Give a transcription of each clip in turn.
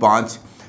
5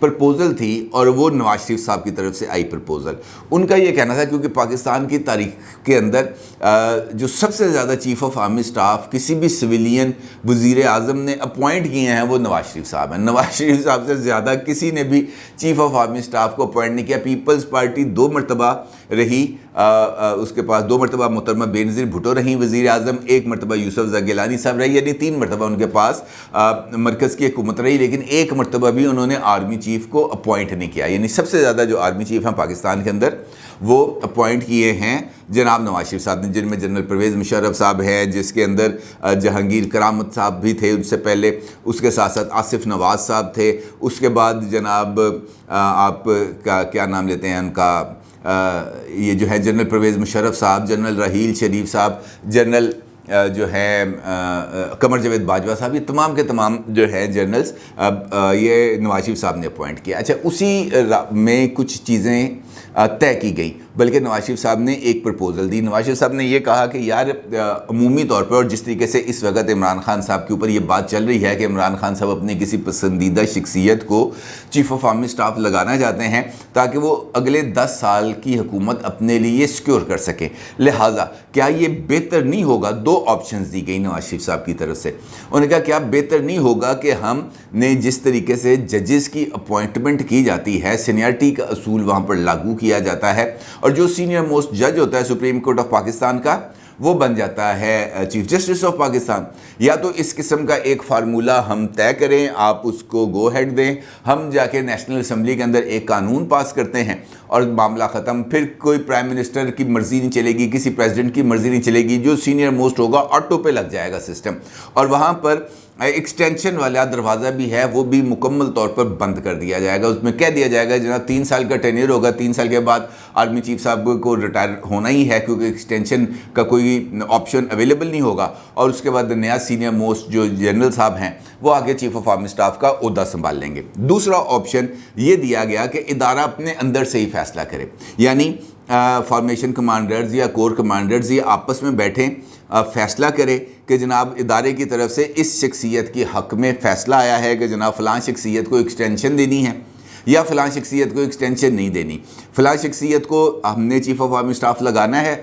proposal تھی اور وہ نواز شریف صاحب کی طرف سے آئی پرپوزل. ان کا یہ کہنا تھا کیونکہ پاکستان کی تاریخ کے اندر جو سب سے زیادہ چیف آف آرمی سٹاف کسی بھی سویلین وزیر اعظم نے اپوائنٹ کیے ہیں وہ نواز شریف صاحب ہیں. نواز شریف صاحب سے زیادہ کسی نے بھی چیف آف آرمی سٹاف کو اپوائنٹ نہیں کیا. پیپلز پارٹی 2 مرتبہ رہی, اس کے پاس 2 مرتبہ محترمہ بینظیر بھٹو رہی وزیر اعظم, 1 مرتبہ یوسف زئی گیلانی صاحب رہی, یعنی 3 مرتبہ ان کے پاس مرکز کی حکومت رہی, لیکن 1 مرتبہ بھی انہوں نے آرمی چیف کو اپوائنٹ نہیں کیا. یعنی سب سے زیادہ جو آرمی چیف ہیں پاکستان کے اندر وہ اپوائنٹ کیے ہیں جناب نواز شریف صاحب نے, جن میں جنرل پرویز مشرف صاحب ہیں, جس کے اندر جہانگیر کرامت صاحب بھی تھے ان سے پہلے, اس کے ساتھ ساتھ آصف نواز صاحب تھے, اس کے بعد جناب آپ کا کیا نام لیتے ہیں ان کا, یہ جو ہے جنرل پرویز مشرف صاحب, جنرل راحیل شریف صاحب, جنرل جو ہے قمر جاوید باجوہ صاحب, یہ تمام کے تمام جو ہے جنرلز یہ نواز شریف صاحب نے اپوائنٹ کیا. اچھا, اسی میں کچھ چیزیں طے کی گئی, بلکہ نواز شریف صاحب نے ایک پرپوزل دی. نواز شریف صاحب نے یہ کہا کہ یار عمومی طور پر, اور جس طریقے سے اس وقت عمران خان صاحب کے اوپر یہ بات چل رہی ہے کہ عمران خان صاحب اپنی کسی پسندیدہ شخصیت کو چیف آف آرمی سٹاف لگانا چاہتے ہیں تاکہ وہ اگلے 10 سال کی حکومت اپنے لیے سیکیور کر سکیں, لہٰذا کیا یہ بہتر نہیں ہوگا, 2 آپشنز دی گئی نواز شریف صاحب کی طرف سے. انہوں نے کہا کیا بہتر نہیں ہوگا کہ ہم نے جس طریقے سے ججز کی اپوائنٹمنٹ کی جاتی ہے, سینئرٹی کا اصول وہاں پر لاگو کیا جاتا ہے, اور جو سینئر موسٹ جج ہوتا ہے سپریم کورٹ آف پاکستان کا وہ بن جاتا ہے چیف جسٹس آف پاکستان. یا تو اس قسم کا ایک فارمولہ ہم طے کریں, آپ اس کو گو ہیڈ دیں, ہم جا کے نیشنل اسمبلی کے اندر ایک قانون پاس کرتے ہیں اور معاملہ ختم. پھر کوئی پرائم منسٹر کی مرضی نہیں چلے گی, کسی پریزیڈنٹ کی مرضی نہیں چلے گی, جو سینئر موسٹ ہوگا آٹو پہ لگ جائے گا سسٹم, اور وہاں پر ایکسٹینشن والا دروازہ بھی ہے وہ بھی مکمل طور پر بند کر دیا جائے گا. اس میں کہہ دیا جائے گا جناب 3 سال کا ٹینیئر ہوگا, 3 سال کے بعد آرمی چیف صاحب کو ریٹائر ہونا ہی ہے کیونکہ ایکسٹینشن کا کوئی آپشن اویلیبل نہیں ہوگا, اور اس کے بعد نیا سینئر موسٹ جو جنرل صاحب ہیں وہ آگے چیف آف آرمی سٹاف کا عہدہ سنبھال لیں گے. دوسرا آپشن یہ دیا گیا کہ ادارہ اپنے اندر سے ہی فیصلہ کرے, یعنی فارمیشن کمانڈرز یا کور کمانڈرز یہ آپس میں بیٹھیں, فیصلہ کرے کہ جناب ادارے کی طرف سے اس شخصیت کی حق میں فیصلہ آیا ہے کہ جناب فلاں شخصیت کو ایکسٹینشن دینی ہے یا فلاں شخصیت کو ایکسٹینشن نہیں دینی, فلاں شخصیت کو ہم نے چیف آف آرمی سٹاف لگانا ہے,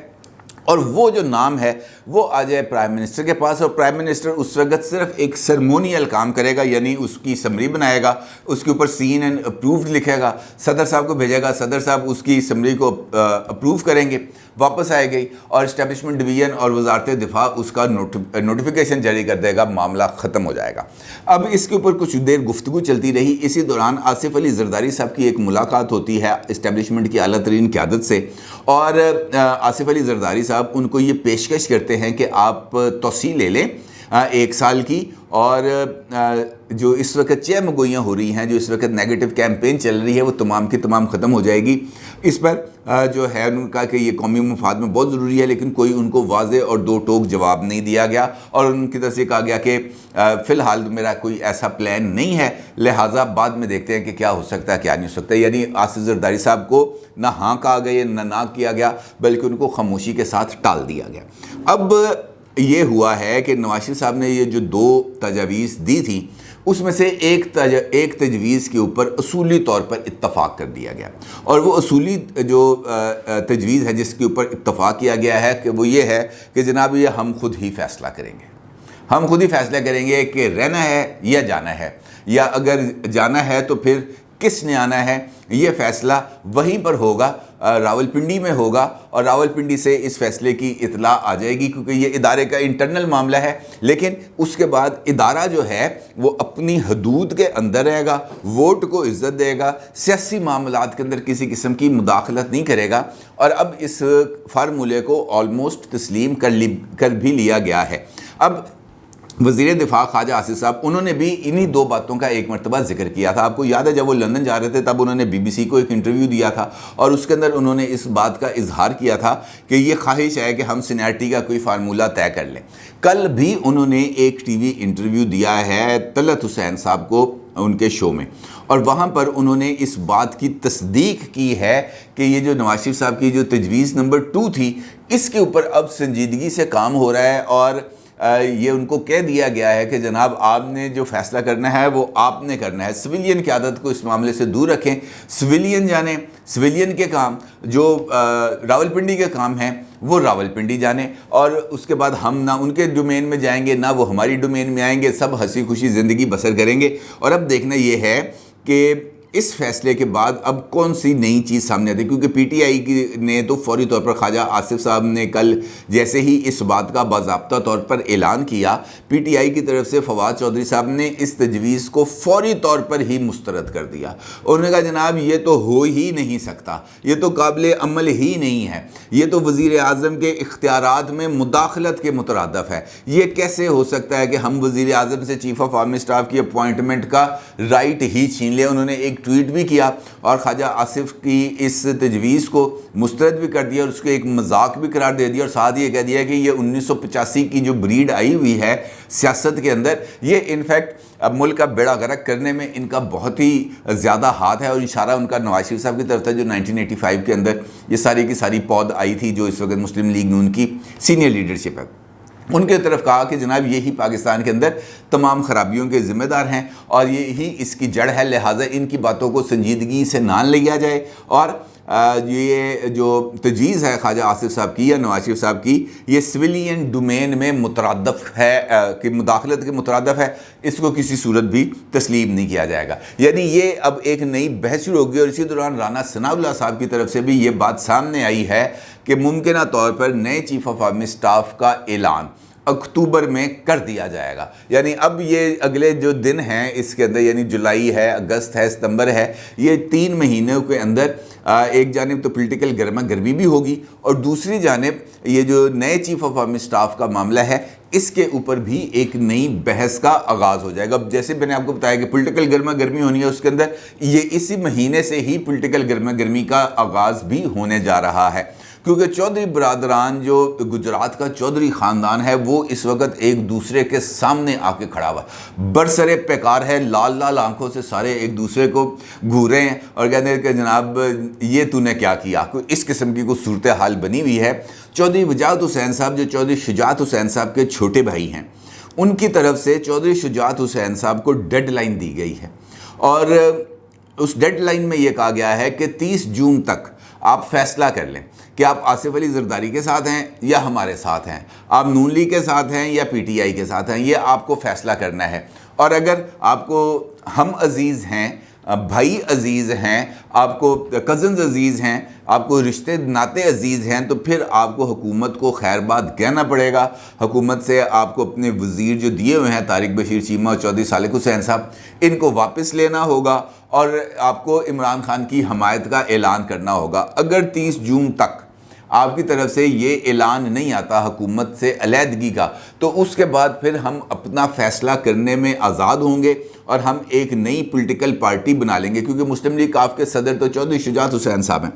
اور وہ جو نام ہے وہ آ جائے پرائم منسٹر کے پاس, اور پرائم منسٹر اس وقت صرف ایک سرمونیل کام کرے گا, یعنی اس کی سمری بنائے گا, اس کے اوپر سین اینڈ اپرووڈ لکھے گا, صدر صاحب کو بھیجے گا, صدر صاحب اس کی سمری کو اپروو کریں گے, واپس آئے گئی, اور اسٹیبلشمنٹ ڈویژن اور وزارت دفاع اس کا نوٹیفیکیشن جاری کر دے گا, معاملہ ختم ہو جائے گا. اب اس کے اوپر کچھ دیر گفتگو چلتی رہی. اسی دوران آصف علی زرداری صاحب کی ایک ملاقات ہوتی ہے اسٹیبلشمنٹ کی اعلیٰ ترین قیادت سے, اور آصف علی زرداری صاحب ان کو یہ پیشکش کرتے ہیں کہ آپ توسیع لے لیں 1 سال کی, اور جو اس وقت چہ مگوئیاں ہو رہی ہیں, جو اس وقت نیگیٹو کیمپین چل رہی ہے وہ تمام کی تمام ختم ہو جائے گی. اس پر جو ہے انہوں نے کہا کہ یہ قومی مفاد میں بہت ضروری ہے, لیکن کوئی ان کو واضح اور 2 ٹوک جواب نہیں دیا گیا, اور ان کی طرف سے کہا گیا کہ فی الحال میرا کوئی ایسا پلان نہیں ہے, لہٰذا بعد میں دیکھتے ہیں کہ کیا ہو سکتا ہے کیا نہیں ہو سکتا. یعنی آصف زرداری صاحب کو نہ ہاں کہا گیا نہ کیا گیا, بلکہ ان کو خاموشی کے ساتھ ٹال دیا گیا. اب یہ ہوا ہے کہ نواز شریف صاحب نے یہ جو 2 تجاویز دی تھی اس میں سے ایک تجویز کے اوپر اصولی طور پر اتفاق کر دیا گیا, اور وہ اصولی جو تجویز ہے جس کے اوپر اتفاق کیا گیا ہے کہ وہ یہ ہے کہ جناب یہ ہم خود ہی فیصلہ کریں گے, ہم خود ہی فیصلہ کریں گے کہ رہنا ہے یا جانا ہے, یا اگر جانا ہے تو پھر کس نے آنا ہے, یہ فیصلہ وہیں پر ہوگا, راولپنڈی میں ہوگا, اور راولپنڈی سے اس فیصلے کی اطلاع آ جائے گی کیونکہ یہ ادارے کا انٹرنل معاملہ ہے. لیکن اس کے بعد ادارہ جو ہے وہ اپنی حدود کے اندر رہے گا, ووٹ کو عزت دے گا, سیاسی معاملات کے اندر کسی قسم کی مداخلت نہیں کرے گا, اور اب اس فارمولے کو آلموسٹ تسلیم کر بھی لیا گیا ہے. اب وزیر دفاع خواجہ آصف صاحب انہوں نے بھی انہی 2 باتوں کا ایک مرتبہ ذکر کیا تھا. آپ کو یاد ہے جب وہ لندن جا رہے تھے تب انہوں نے BBC کو ایک انٹرویو دیا تھا, اور اس کے اندر انہوں نے اس بات کا اظہار کیا تھا کہ یہ خواہش ہے کہ ہم سینئرٹی کا کوئی فارمولہ طے کر لیں. کل بھی انہوں نے ایک ٹی وی انٹرویو دیا ہے طلعت حسین صاحب کو ان کے شو میں, اور وہاں پر انہوں نے اس بات کی تصدیق کی ہے کہ یہ جو نواز شریف صاحب کی جو تجویز نمبر 2 تھی اس کے اوپر اب سنجیدگی سے کام ہو رہا ہے, اور یہ ان کو کہہ دیا گیا ہے کہ جناب آپ نے جو فیصلہ کرنا ہے وہ آپ نے کرنا ہے، سویلین قیادت کو اس معاملے سے دور رکھیں، سویلین جانیں، سویلین کے کام جو راولپنڈی کے کام ہیں وہ راولپنڈی جانیں، اور اس کے بعد ہم نہ ان کے ڈومین میں جائیں گے نہ وہ ہماری ڈومین میں آئیں گے، سب ہنسی خوشی زندگی بسر کریں گے۔ اور اب دیکھنا یہ ہے کہ اس فیصلے کے بعد اب کون سی نئی چیز سامنے آتی ہے، کیونکہ پی ٹی آئی نے تو فوری طور پر خواجہ آصف صاحب نے کل جیسے ہی اس بات کا باضابطہ طور پر اعلان کیا، پی ٹی آئی کی طرف سے فواد چودھری صاحب نے اس تجویز کو فوری طور پر ہی مسترد کر دیا۔ انہوں نے کہا جناب یہ تو ہو ہی نہیں سکتا، یہ تو قابل عمل ہی نہیں ہے، یہ تو وزیر اعظم کے اختیارات میں مداخلت کے مترادف ہے، یہ کیسے ہو سکتا ہے کہ ہم وزیر اعظم سے چیف آف آرمی اسٹاف کی اپوائنٹمنٹ کا رائٹ ہی چھین لیں۔ انہوں نے ایک ٹویٹ بھی کیا اور خواجہ آصف کی اس تجویز کو مسترد بھی کر دیا اور اس کو ایک مذاق بھی قرار دے دیا، اور ساتھ یہ کہہ دیا کہ یہ 1985 کی جو بریڈ آئی ہوئی ہے سیاست کے اندر، یہ انفیکٹ اب ملک کا بیڑا غرق کرنے میں ان کا بہت ہی زیادہ ہاتھ ہے، اور اشارہ ان کا نواز شریف صاحب کی طرف تھا جو 1985 کے اندر یہ ساری کی ساری پود آئی تھی جو اس وقت مسلم لیگ نون کی سینئر لیڈرشپ ہے، ان کے طرف کہا کہ جناب یہی پاکستان کے اندر تمام خرابیوں کے ذمہ دار ہیں اور یہی اس کی جڑ ہے، لہٰذا ان کی باتوں کو سنجیدگی سے نہ لیا جائے، اور یہ جو تجویز ہے خواجہ آصف صاحب کی یا نواز شریف صاحب کی، یہ سویلین ڈومین میں مترادف ہے کہ مداخلت کے مترادف ہے، اس کو کسی صورت بھی تسلیم نہیں کیا جائے گا۔ یعنی یہ اب ایک نئی بحث شروع ہوگی، اور اسی دوران رانا ثناء اللہ صاحب کی طرف سے بھی یہ بات سامنے آئی ہے کہ ممکنہ طور پر نئے چیف آف آرمی اسٹاف کا اعلان اکتوبر میں کر دیا جائے گا۔ یعنی اب یہ اگلے جو دن ہیں اس کے اندر، یعنی جولائی ہے، اگست ہے، ستمبر ہے، یہ 3 مہینوں کے اندر ایک جانب تو پولیٹیکل گرما گرمی بھی ہوگی، اور دوسری جانب یہ جو نئے چیف آف آرمی اسٹاف کا معاملہ ہے اس کے اوپر بھی ایک نئی بحث کا آغاز ہو جائے گا۔ جیسے میں نے آپ کو بتایا کہ پولیٹیکل گرما گرمی ہونی ہے اس کے اندر، یہ اسی مہینے سے ہی پولیٹیکل گرما گرمی کا آغاز بھی ہونے جا رہا ہے، کیونکہ چودھری برادران جو گجرات کا چودھری خاندان ہے وہ اس وقت ایک دوسرے کے سامنے آ کے کھڑا ہوا ہے، برسر پیکار ہے، لال لال آنکھوں سے سارے ایک دوسرے کو گھورے ہیں اور کہتے ہیں کہ جناب یہ تو نے کیا کیا، اس قسم کی کوئی صورتحال بنی ہوئی ہے۔ چودھری وجاہت حسین صاحب جو چودھری شجاعت حسین صاحب کے چھوٹے بھائی ہیں، ان کی طرف سے چودھری شجاعت حسین صاحب کو ڈیڈ لائن دی گئی ہے، اور اس ڈیڈ لائن میں یہ کہا گیا ہے کہ 30 جون تک آپ فیصلہ کر لیں کہ آپ آصف علی زرداری کے ساتھ ہیں یا ہمارے ساتھ ہیں، آپ نون لیگ کے ساتھ ہیں یا پی ٹی آئی کے ساتھ ہیں، یہ آپ کو فیصلہ کرنا ہے۔ اور اگر آپ کو ہم عزیز ہیں، بھائی عزیز ہیں، آپ کو کزنز عزیز ہیں، آپ کو رشتے ناتے عزیز ہیں، تو پھر آپ کو حکومت کو خیر بات کہنا پڑے گا۔ حکومت سے آپ کو اپنے وزیر جو دیے ہوئے ہیں طارق بشیر چیمہ اور چودھری صالح حسین صاحب، ان کو واپس لینا ہوگا، اور آپ کو عمران خان کی حمایت کا اعلان کرنا ہوگا۔ اگر 30 جون تک آپ کی طرف سے یہ اعلان نہیں آتا حکومت سے علیحدگی کا، تو اس کے بعد پھر ہم اپنا فیصلہ کرنے میں آزاد ہوں گے اور ہم ایک نئی پولیٹیکل پارٹی بنا لیں گے، کیونکہ مسلم لیگ کاف کے صدر تو چودھری شجاعت حسین صاحب ہیں۔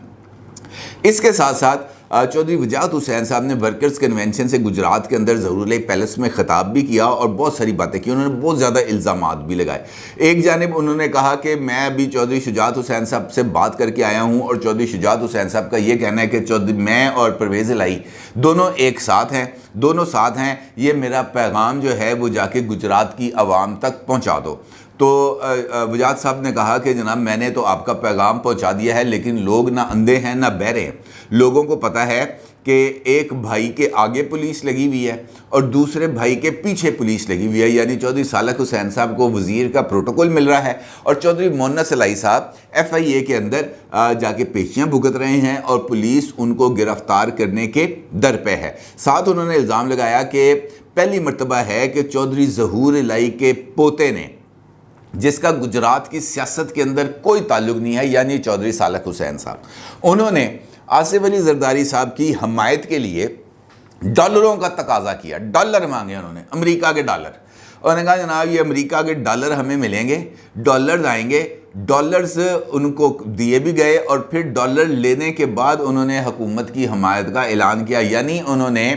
اس کے ساتھ ساتھ چودھری وجاہت حسین صاحب نے ورکرز کنونشن سے گجرات کے اندر ظہور علیہ پیلس میں خطاب بھی کیا اور بہت ساری باتیں کی، انہوں نے بہت زیادہ الزامات بھی لگائے۔ ایک جانب انہوں نے کہا کہ میں ابھی چودھری شجاعت حسین صاحب سے بات کر کے آیا ہوں، اور چودھری شجاعت حسین صاحب کا یہ کہنا ہے کہ میں اور پرویز الہی دونوں ایک ساتھ ہیں، دونوں ساتھ ہیں، یہ میرا پیغام جو ہے وہ جا کے گجرات کی عوام تک پہنچا دو۔ تو وجاہت صاحب نے کہا کہ جناب میں نے تو آپ کا پیغام پہنچا دیا ہے، لیکن لوگ نہ اندھے ہیں نہ بہرے ہیں، لوگوں کو پتہ ہے کہ ایک بھائی کے آگے پولیس لگی ہوئی ہے اور دوسرے بھائی کے پیچھے پولیس لگی ہوئی ہے، یعنی چودھری صالح حسین صاحب کو وزیر کا پروٹوکول مل رہا ہے اور چودھری مونس الہی صاحب ایف آئی اے کے اندر جا کے پیشیاں بھگت رہے ہیں اور پولیس ان کو گرفتار کرنے کے در پہ ہے۔ ساتھ انہوں نے الزام لگایا کہ پہلی مرتبہ ہے کہ چودھری ظہور الہی کے پوتے نے، جس کا گجرات کی سیاست کے اندر کوئی تعلق نہیں ہے، یعنی چودھری صالح حسین صاحب، انہوں نے آصف علی زرداری صاحب کی حمایت کے لیے ڈالروں کا تقاضا کیا، ڈالر مانگے انہوں نے، امریکہ کے ڈالر، انہوں نے کہا جناب یہ امریکہ کے ڈالر ہمیں ملیں گے، ڈالرز آئیں گے، ڈالرز ان کو دیے بھی گئے، اور پھر ڈالر لینے کے بعد انہوں نے حکومت کی حمایت کا اعلان کیا، یعنی انہوں نے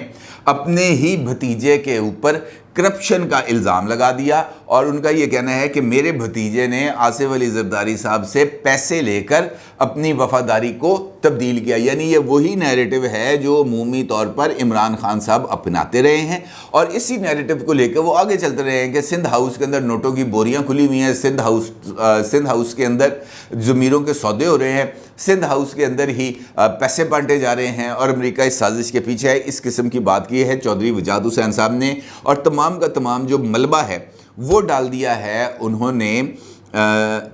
اپنے ہی بھتیجے کے اوپر کرپشن کا الزام لگا دیا، اور ان کا یہ کہنا ہے کہ میرے بھتیجے نے آصف علی زرداری صاحب سے پیسے لے کر اپنی وفاداری کو تبدیل کیا۔ یعنی یہ وہی نیریٹو ہے جو عمومی طور پر عمران خان صاحب اپناتے رہے ہیں، اور اسی نیریٹو کو لے کر وہ آگے چلتے رہے ہیں کہ سندھ ہاؤس کے اندر نوٹوں کی بوریاں کھلی ہوئی ہیں، سندھ ہاؤس کے اندر ضمیروں کے سودے ہو رہے ہیں، سندھ ہاؤس کے اندر ہی پیسے بانٹے جا رہے ہیں، اور امریکہ اس سازش کے پیچھے ہے۔ اس قسم کی بات کی ہے چودھری وجاد حسین صاحب نے، اور تمام کا تمام جو ملبہ ہے وہ ڈال دیا ہے انہوں نے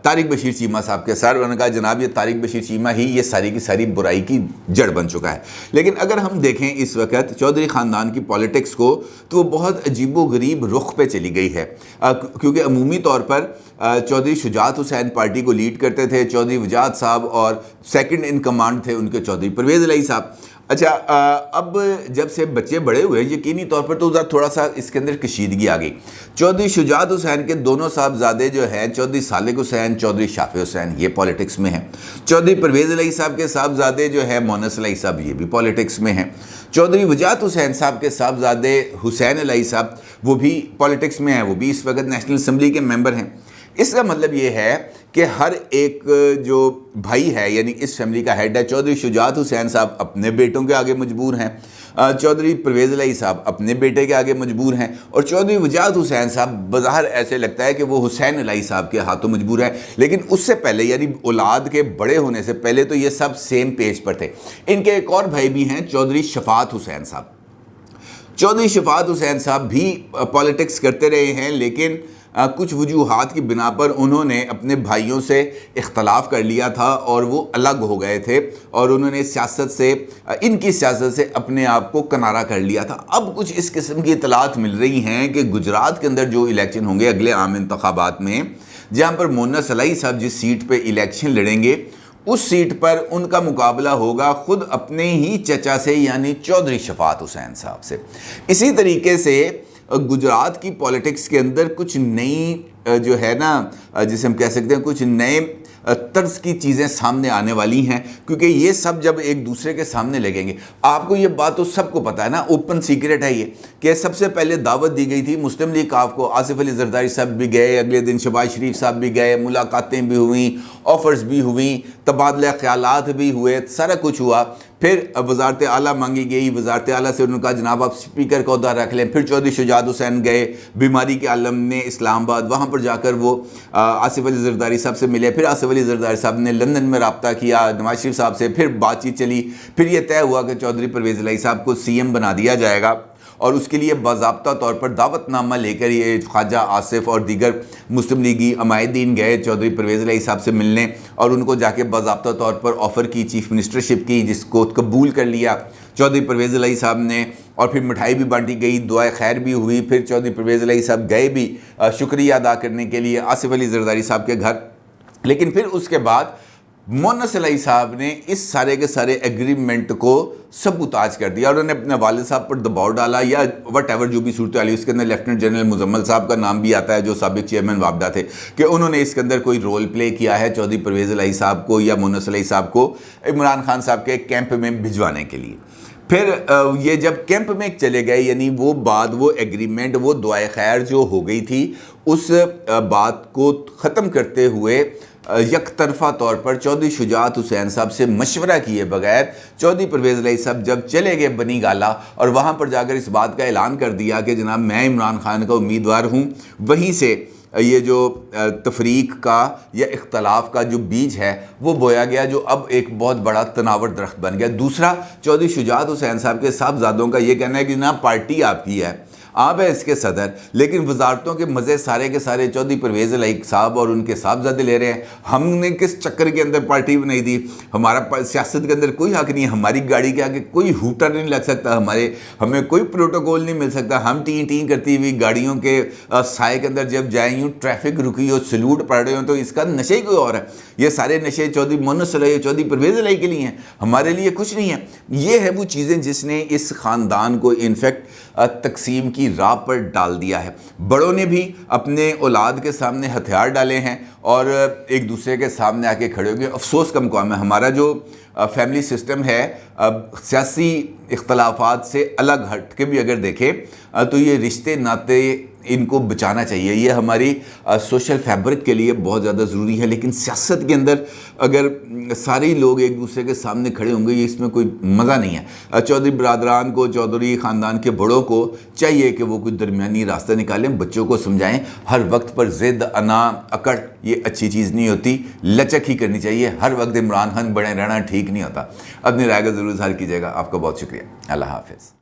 طارق بشیر چیمہ صاحب کے سر۔ انہوں نے کہا جناب یہ طارق بشیر چیمہ ہی یہ ساری کی ساری برائی کی جڑ بن چکا ہے۔ لیکن اگر ہم دیکھیں اس وقت چودھری خاندان کی پولیٹکس کو تو وہ بہت عجیب و غریب رخ پہ چلی گئی ہے، کیونکہ عمومی طور پر چودھری شجاعت حسین پارٹی کو لیڈ کرتے تھے، چودھری وجاد صاحب، اور سیکنڈ ان کمانڈ تھے ان کے چودھری پرویز الہی صاحب۔ اچھا، اب جب سے بچے بڑے ہوئے یقینی طور پر تو تھوڑا سا اس کے اندر کشیدگی آ گئی۔ چودھری شجاعت حسین کے دونوں صاحبزادے جو ہیں چودھری صالح حسین، چودھری شافع حسین، یہ پولیٹکس میں ہیں۔ چودھری پرویز الہی صاحب کے صاحبزادے جو ہیں مونس الہی صاحب، یہ بھی پولیٹکس میں ہیں۔ چودھری وجاد حسین صاحب کے صاحبزادے حسین الہی صاحب وہ بھی پولیٹکس میں ہیں، وہ بھی اس وقت نیشنل اسمبلی کے ممبر ہیں۔ اس کا مطلب یہ ہے کہ ہر ایک جو بھائی ہے یعنی اس فیملی کا ہیڈ ہے، چودھری شجاعت حسین صاحب اپنے بیٹوں کے آگے مجبور ہیں، چودھری پرویز الہی صاحب اپنے بیٹے کے آگے مجبور ہیں، اور چودھری وجاد حسین صاحب بظاہر ایسے لگتا ہے کہ وہ حسین الہی صاحب کے ہاتھوں مجبور ہیں، لیکن اس سے پہلے یعنی اولاد کے بڑے ہونے سے پہلے تو یہ سب سیم پیج پر تھے۔ ان کے ایک اور بھائی بھی ہیں چودھری شفاعت حسین صاحب۔ چودھری شفاعت حسین صاحب بھی پولیٹکس کرتے رہے ہیں، لیکن کچھ وجوہات کی بنا پر انہوں نے اپنے بھائیوں سے اختلاف کر لیا تھا اور وہ الگ ہو گئے تھے، اور انہوں نے ان کی سیاست سے اپنے آپ کو کنارہ کر لیا تھا۔ اب کچھ اس قسم کی اطلاعات مل رہی ہیں کہ گجرات کے اندر جو الیکشن ہوں گے اگلے عام انتخابات میں، جہاں پر مونس الہی صاحب جس سیٹ پہ الیکشن لڑیں گے اس سیٹ پر ان کا مقابلہ ہوگا خود اپنے ہی چچا سے یعنی چودھری شفاعت حسین صاحب سے۔ اسی طریقے سے گجرات کی پولیٹکس کے اندر کچھ نئی جو ہے نا جسے ہم کہہ سکتے ہیں کچھ نئے طرز کی چیزیں سامنے آنے والی ہیں، کیونکہ یہ سب جب ایک دوسرے کے سامنے لگیں گے، آپ کو یہ بات تو سب کو پتہ ہے نا، اوپن سیکرٹ ہے یہ، کہ سب سے پہلے دعوت دی گئی تھی مسلم لیگ کاف کو، آصف علی زرداری صاحب بھی گئے، اگلے دن شہباز شریف صاحب بھی گئے، ملاقاتیں بھی ہوئیں، آفرز بھی ہوئیں، تبادلہ خیالات بھی ہوئے، سارا کچھ ہوا۔ پھر وزارت اعلیٰ مانگی گئی، وزارت اعلیٰ سے انہوں نے کہا جناب آپ اسپیکر کا عہدہ رکھ لیں۔ پھر چودھری شجاعت حسین گئے بیماری کے عالم میں اسلام آباد، وہاں پر جا کر وہ آصف علی زرداری صاحب سے ملے۔ پھر آصف علی زرداری صاحب نے لندن میں رابطہ کیا نواز شریف صاحب سے، پھر بات چیت چلی، پھر یہ طے ہوا کہ چودھری پرویز الہی صاحب کو سی ایم بنا دیا جائے گا، اور اس کے لیے باضابطہ طور پر دعوت نامہ لے کر یہ خواجہ آصف اور دیگر مسلم لیگی عمائدین گئے چودھری پرویز الہی صاحب سے ملنے، اور ان کو جا کے باضابطہ طور پر آفر کی، چیف منسٹرشپ کی، جس کو قبول کر لیا چودھری پرویز الہی صاحب نے، اور پھر مٹھائی بھی بانٹی گئی، دعائے خیر بھی ہوئی۔ پھر چودھری پرویز الہی صاحب گئے بھی شکریہ ادا کرنے کے لیے آصف علی زرداری صاحب کے گھر، لیکن پھر اس کے بعد مونس الہی صاحب نے اس سارے کے سارے ایگریمنٹ کو سبوتاج کر دیا، اور انہوں نے اپنے والد صاحب پر دباؤ ڈالا، یا وٹ ایور جو بھی صورتحال، اس کے اندر لیفٹننٹ جنرل مزمل صاحب کا نام بھی آتا ہے جو سابق چیئرمین وابڈا تھے، کہ انہوں نے اس کے اندر کوئی رول پلے کیا ہے چودھری پرویز الہی صاحب کو یا مونس الہی صاحب کو عمران خان صاحب کے کیمپ میں بھجوانے کے لیے۔ پھر یہ جب کیمپ میں چلے گئے، یعنی وہ بات، وہ ایگریمنٹ، وہ دعائے خیر جو ہو گئی تھی، اس بات کو ختم کرتے ہوئے یک طرفہ طور پر چودھری شجاعت حسین صاحب سے مشورہ کیے بغیر چودھری پرویز الہی صاحب جب چلے گئے بنی گالا، اور وہاں پر جا کر اس بات کا اعلان کر دیا کہ جناب میں عمران خان کا امیدوار ہوں، وہیں سے یہ جو تفریق کا یا اختلاف کا جو بیج ہے وہ بویا گیا، جو اب ایک بہت بڑا تناور درخت بن گیا۔ دوسرا، چودھری شجاعت حسین صاحب کے صاحبزادوں کا یہ کہنا ہے کہ جناب پارٹی آپ کی ہے، آپ ہے اس کے صدر، لیکن وزارتوں کے مزے سارے کے سارے چودھری پرویز الہی صاحب اور ان کے صاحبزادے لے رہے ہیں، ہم نے کس چکر کے اندر پارٹی بنائی دی، ہمارا سیاست کے اندر کوئی حق نہیں ہے، ہماری گاڑی کے آگے کوئی ہوٹر نہیں لگ سکتا، ہمیں کوئی پروٹوکول نہیں مل سکتا، ہم ٹین ٹین کرتی ہوئی گاڑیوں کے سائے کے اندر جب جائیں، یوں ٹریفک رکی ہو، سلوٹ پڑ رہے ہوں، تو اس کا نشے کوئی اور ہے، یہ سارے نشے چودھری مونس الہی چودھری پرویز الہی کے لیے ہیں، ہمارے لیے کچھ نہیں ہے۔ یہ ہے وہ چیزیں جس نے اس خاندان کو انفیکٹ تقسیم کی راہ پر ڈال دیا ہے۔ بڑوں نے بھی اپنے اولاد کے سامنے ہتھیار ڈالے ہیں، اور ایک دوسرے کے سامنے آ کے کھڑے ہو گئے. افسوس کا مقام ہے ہمارا جو فیملی سسٹم ہے سیاسی اختلافات سے الگ ہٹ کے بھی اگر دیکھیں تو یہ رشتے ناطے ان کو بچانا چاہیے. یہ ہماری سوشل فیبرک کے لیے بہت زیادہ ضروری ہے. لیکن سیاست کے اندر اگر سارے لوگ ایک دوسرے کے سامنے کھڑے ہوں گے اس میں کوئی مزہ نہیں ہے. چودھری برادران کو, چودھری خاندان کے بڑوں کو چاہیے کہ وہ کوئی درمیانی راستہ نکالیں, بچوں کو سمجھائیں. ہر وقت پر ضد, انا, اکڑ یہ اچھی چیز نہیں ہوتی. لچک ہی کرنی چاہیے. ہر وقت عمران خان بنے رہنا ٹھیک نہیں ہوتا. اپنی رائے کا ضرور اظہار کیجیے گا. آپ کا بہت شکریہ. اللہ حافظ.